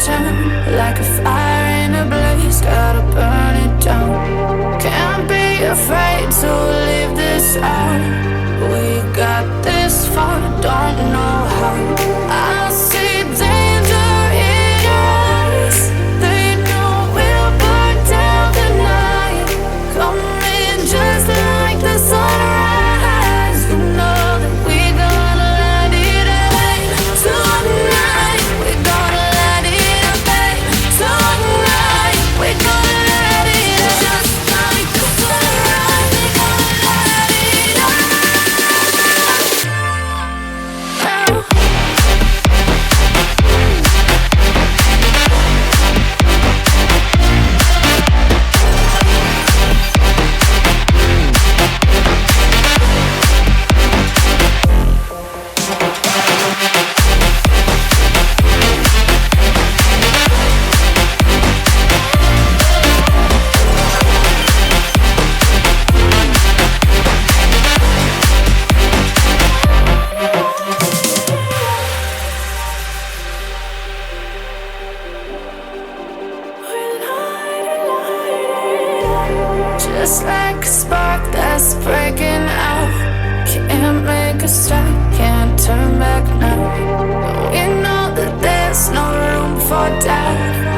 turn like a fire in a blaze, gotta burn it down. Can't be afraid to leave this out. We got this far, don't know how. I see danger in your eyes. They know we'll burn down the night. Coming just like the sunrise. You know that we're gonna let it rain tonight. We're gonna let it rain tonight. We're gonna let it just like the sunrise. We're gonna let it rain. Just like a spark that's breaking out. Can't make a stop, can't turn back now. We know that there's no room for doubt.